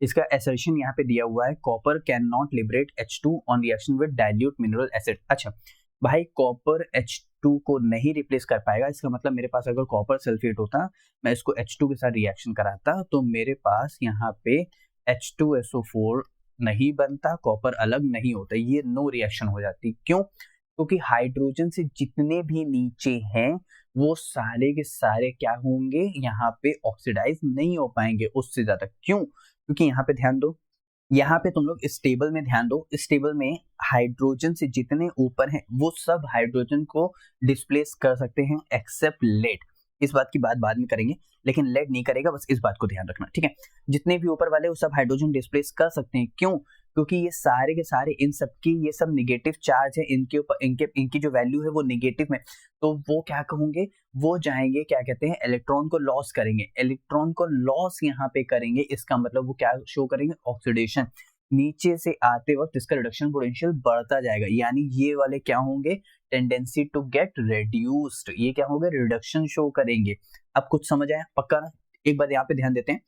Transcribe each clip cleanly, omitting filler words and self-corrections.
इसका assertion यहाँ पे दिया हुआ है, copper can not liberate H2 on reaction with dilute mineral acid. अच्छा भाई, कॉपर H2 को नहीं रिप्लेस कर पाएगा, इसका मतलब मेरे पास अगर कॉपर सल्फेट होता, मैं इसको H2 के साथ रिएक्शन कराता तो मेरे पास यहाँ पे H2SO4 नहीं बनता, कॉपर अलग नहीं होता, ये नो रिएक्शन हो जाती। क्यों? क्योंकि हाइड्रोजन से जितने भी नीचे हैं वो सारे के सारे क्या होंगे, यहाँ पे ऑक्सीडाइज नहीं हो पाएंगे उससे ज्यादा। क्यों? क्योंकि यहाँ पे ध्यान दो, यहाँ पे तुम लोग इस टेबल में ध्यान दो, इस टेबल में हाइड्रोजन से जितने ऊपर हैं वो सब हाइड्रोजन को डिस्प्लेस कर सकते हैं एक्सेप्ट लेड। इस बात की बात बाद में करेंगे, लेकिन लेड नहीं करेगा, बस इस बात को ध्यान रखना, ठीक है। जितने भी ऊपर वाले वो सब हाइड्रोजन डिस्प्लेस कर सकते हैं। क्यों? क्योंकि ये सारे के सारे इन सब की ये सब निगेटिव चार्ज है, इनके ऊपर इनकी जो वैल्यू है वो निगेटिव में, तो वो क्या कहोगे, वो जाएंगे क्या कहते हैं, इलेक्ट्रॉन को लॉस करेंगे। इलेक्ट्रॉन को लॉस यहाँ पे करेंगे, इसका मतलब वो क्या शो करेंगे, ऑक्सीडेशन। नीचे से आते वक्त इसका रिडक्शन पोटेंशियल बढ़ता जाएगा, यानी ये वाले क्या होंगे, टेंडेंसी टू गेट रेड्यूस्ड, ये क्या होंगे, रिडक्शन शो करेंगे। अब कुछ समझ आया पक्का ना? एक बार यहाँ पे ध्यान देते हैं,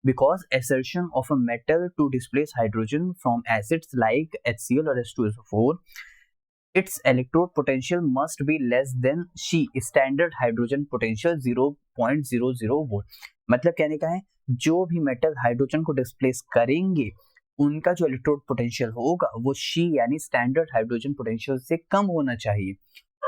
because assertion of a metal to displace hydrogen from acids like HCl or H2SO4, its electrode potential must be less than She standard hydrogen potential 0.00 volt। मतलब कहने का है, जो भी मेटल हाइड्रोजन को डिस्प्लेस करेंगे उनका जो इलेक्ट्रोड पोटेंशियल होगा वो She यानी स्टैंडर्ड हाइड्रोजन पोटेंशियल से कम होना चाहिए।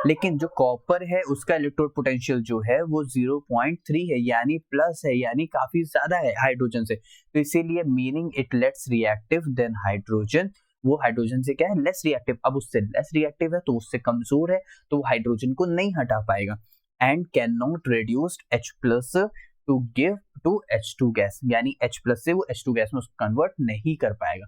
लेकिन जो कॉपर है उसका इलेक्ट्रोड पोटेंशियल जो है वो 0.3 है, यानी प्लस है, यानी काफी ज्यादा है हाइड्रोजन से, तो इसीलिए meaning it let's reactive than hydrogen, वो हाइड्रोजन से क्या है, लेस रिएक्टिव। अब उससे लेस रिएक्टिव है तो उससे कमजोर है, तो वो हाइड्रोजन को नहीं हटा पाएगा। And can not reduced H plus to give to H2 gas, यानी H प्लस से वो H2 गैस में उसको कन्वर्ट नहीं कर पाएगा।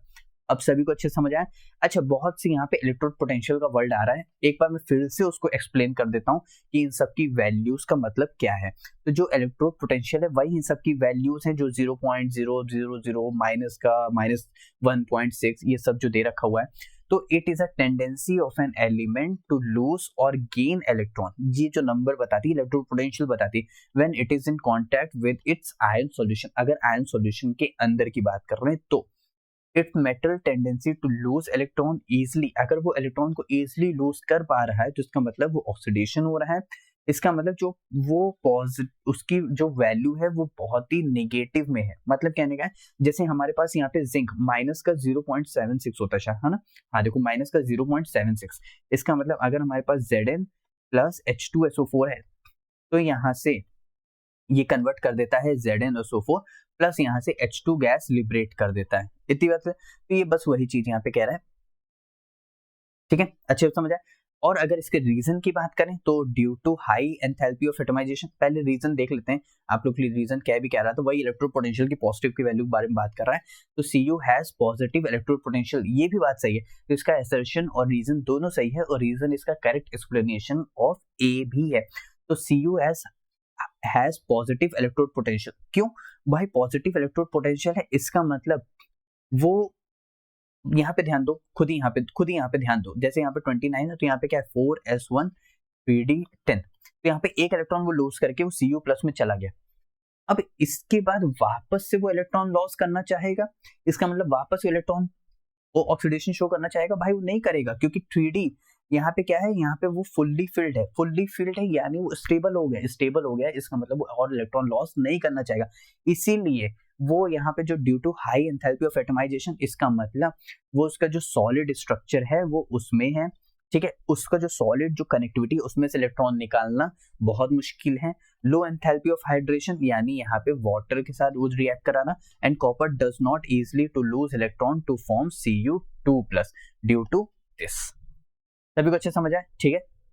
अब सभी को अच्छे समझ आया? अच्छा, बहुत सी यहाँ पे इलेक्ट्रोड पोटेंशियल का वर्ड आ रहा है, एक बार मैं फिर से उसको एक्सप्लेन कर देता हूँ कि इन सब की वैल्यूज का मतलब क्या है। तो जो इलेक्ट्रोड पोटेंशियल है वही इन सब की वैल्यूज हैं, जो 0.000 माइनस का -1.6 ये सब जो दे रखा हुआ है। तो it is a tendency of an element to lose और गेन इलेक्ट्रॉन, ये जो नंबर बताती है इलेक्ट्रोड पोटेंशियल बताती है, when it is in contact with its ion solution. अगर आयन सॉल्यूशन के अंदर की बात कर रहे हैं तो its metal tendency to lose electron easily, अगर वो इलेक्ट्रॉन को इजिली लूज कर पा रहा है तो इसका मतलब वो ऑक्सीडेशन हो रहा है। इसका मतलब जो वो पॉजिटिव उसकी जो वैल्यू है वो बहुत ही नेगेटिव में है। मतलब कहने का है, जैसे हमारे पास यहाँ पे जिंक माइनस का 0.76 होता है ना, हाँ देखो माइनस का 0.76, इसका मतलब अगर हमारे पास Zn प्लस H2SO4 है तो यहाँ से ये कन्वर्ट कर देता है ZnSO4 प्लस यहाँ से H2 गैस लिबरेट कर देता है। इतनी बात है, तो ये बस वही चीज यहाँ पे कह रहा है, ठीक है, अच्छे से समझ आए। और अगर इसके रीजन की बात करें तो due to high enthalpy of atomization, पहले रीजन देख लेते हैं आप लोग के लिए, रीजन क्या भी कह रहा है, तो वही इलेक्ट्रोड पोटेंशियल की पॉजिटिव की वैल्यू के बारे में बात कर रहा है। तो Cu has positive electrode potential, ये भी बात सही है, तो इसका असर्शन और रीजन दोनों सही है, और रीजन इसका करेक्ट एक्सप्लेनेशन ऑफ ए भी है। तो Cu has positive electrode potential. क्यों भाई पॉजिटिव इलेक्ट्रोड पोटेंशियल है, इसका मतलब वो यहाँ पे ध्यान दो, खुद ही यहाँ पे ध्यान दो, जैसे यहाँ पे 29 है तो यहाँ पे क्या है 4s1 3d10, तो यहाँ पे एक इलेक्ट्रॉन वो लूज करके वो Cu प्लस में चला गया। अब इसके बाद वापस से वो इलेक्ट्रॉन लॉस करना चाहेगा, इसका मतलब वापस वो इलेक्ट्रॉन वो ऑक्सीडेशन शो करना चाहेगा, भाई वो नहीं करेगा, क्योंकि 3d यहाँ पे क्या है, यहाँ पे वो फुल्ली फिल्ड है, यानी वो स्टेबल हो गया, इसका मतलब वो और इलेक्ट्रॉन लॉस नहीं करना चाहेगा। इसीलिए वो यहाँ पे जो due to high enthalpy of atomization, इसका मतलब वो उसका जो सॉलिड स्ट्रक्चर है वो उसमें है, ठीक है, उसका जो सॉलिड जो कनेक्टिविटी उसमें से इलेक्ट्रॉन निकालना बहुत मुश्किल है। लो एंथैल्पी ऑफ हाइड्रेशन, यानी यहाँ पे वाटर के साथ वो रिएक्ट कराना, and copper does not easily to lose electron to form Cu2+ due to this. सभी को अच्छे समझ आए, ठीक है।